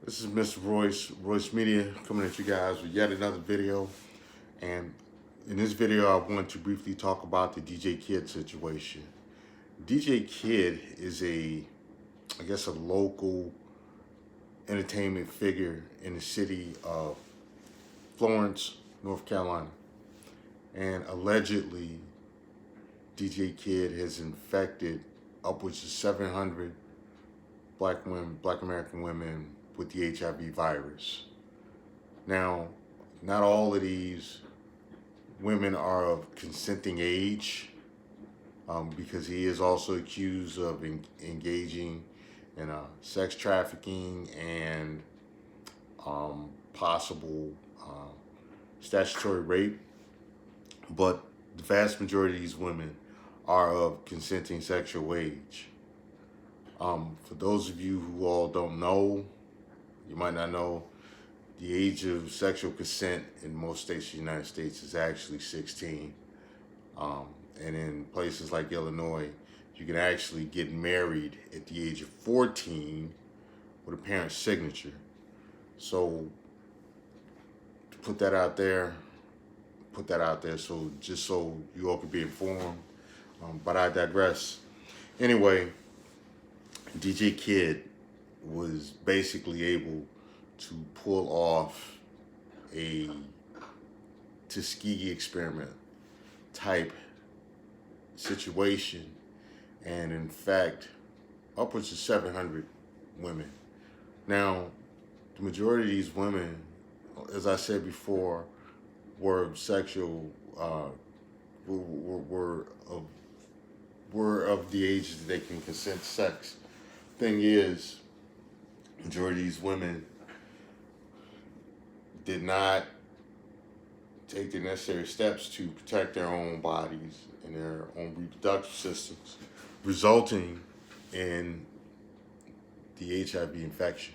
This is Mr. Royce Media, coming at you guys with yet another video. And in this video, I want to briefly talk about the DJ Kid situation. DJ Kid is I guess, a local entertainment figure in the city of Florence, North Carolina. And allegedly, DJ Kid has infected upwards of 700 black American women with the HIV virus. Now, not all of these women are of consenting age, because he is also accused of engaging in sex trafficking and possible statutory rape. But the vast majority of these women are of consenting sexual age. For those of you who all don't know, you might not know, the age of sexual consent in most states of the United States is actually 16. And in places like Illinois, you can actually get married at the age of 14 with a parent's signature. So to put that out there so just so you all can be informed. But I digress. Anyway, DJ Kid was basically able to pull off a Tuskegee experiment type situation and infect upwards of 700 women. Now, the majority of these women, as I said before, were sexual, were of the age that they can consent to sex. Thing is, majority of these women did not take the necessary steps to protect their own bodies and their own reproductive systems, resulting in the HIV infection.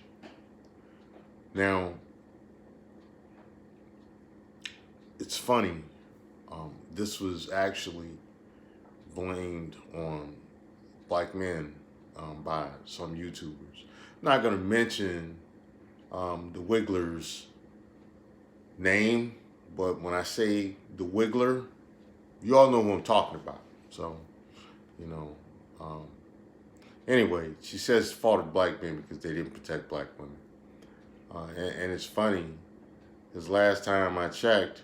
Now, it's funny, this was actually blamed on black men by some YouTubers. I'm not going to mention the Wiggler's name, but when I say the Wiggler, you all know who I'm talking about. So, anyway, she says faulted black men because they didn't protect black women. And it's funny, because last time I checked,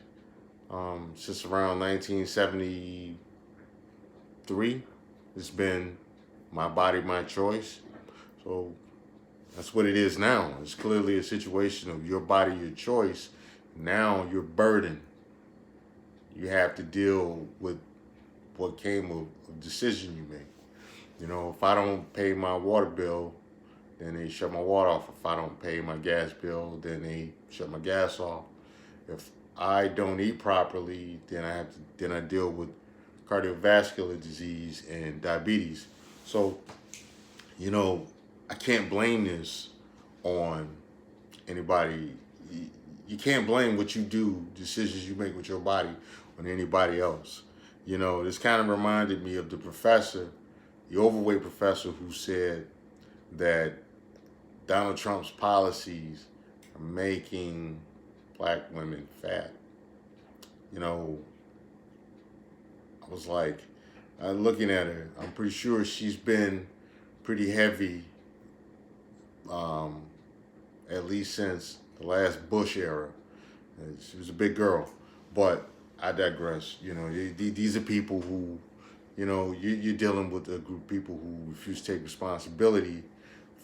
since around 1973, it's been my body, my choice. So that's what it is now. It's clearly a situation of your body, your choice. Now you're burdened. You have to deal with what came of a decision you make. If I don't pay my water bill, then they shut my water off. If I don't pay my gas bill, then they shut my gas off. If I don't eat properly, then I deal with cardiovascular disease and diabetes. So, I can't blame this on anybody. You can't blame what you do, decisions you make with your body, on anybody else. This kind of reminded me of the professor, the overweight professor, who said that Donald Trump's policies are making black women fat. I was like, looking at her, I'm pretty sure she's been pretty heavy, at least since the last Bush era. She was a big girl, but I digress. These are people who, you're dealing with a group of people who refuse to take responsibility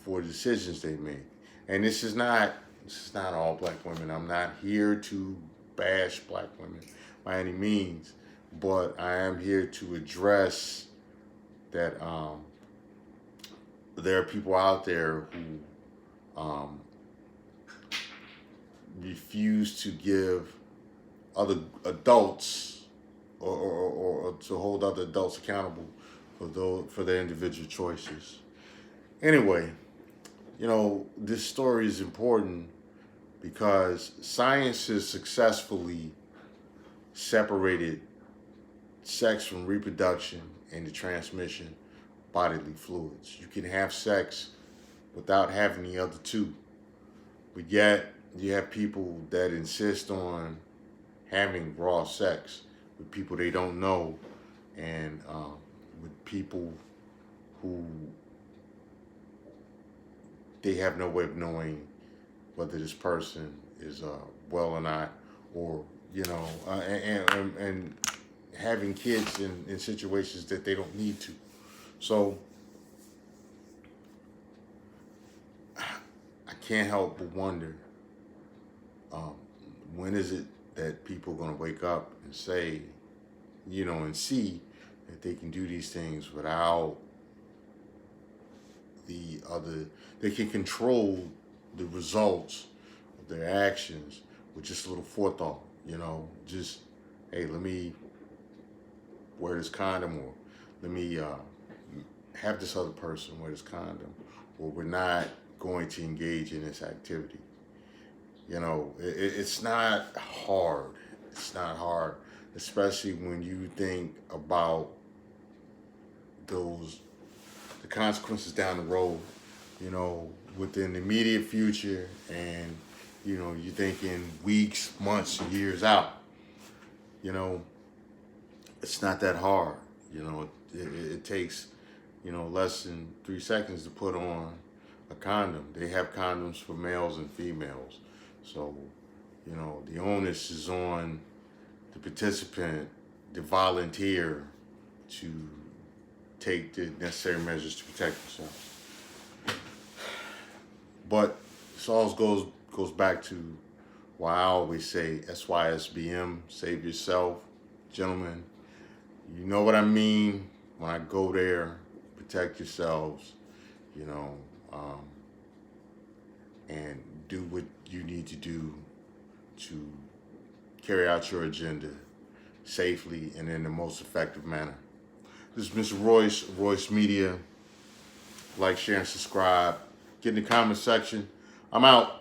for the decisions they make. And this is not all black women. I'm not here to bash black women by any means, but I am here to address that there are people out there who refuse to give other adults or to hold other adults accountable for their individual choices. Anyway, this story is important because science has successfully separated sex from reproduction and the transmission of bodily fluids. You can have sex without having the other two. But yet, you have people that insist on having raw sex with people they don't know, and with people who they have no way of knowing whether this person is well or not, or and having kids in situations that they don't need to. So I can't help but wonder, when is it that people are going to wake up and say, and see that they can do these things without they can control the results of their actions with just a little forethought, just, hey, let me wear this condom, or let me have this other person wear this condom, or we're not going to engage in this activity. It's not hard. It's not hard, especially when you think about the consequences down the road, within the immediate future, and, you're thinking weeks, months, years out. It's not that hard. It takes, less than 3 seconds to put on a condom. They have condoms for males and females. So, the onus is on the participant, the volunteer, to take the necessary measures to protect themselves. But this all goes back to why I always say SYSBM, save yourself. Gentlemen, you know what I mean when I go there. Protect yourselves, and do what you need to do to carry out your agenda safely and in the most effective manner. This is Mr. Royce Media. Like, share, and subscribe. Get in the comment section. I'm out.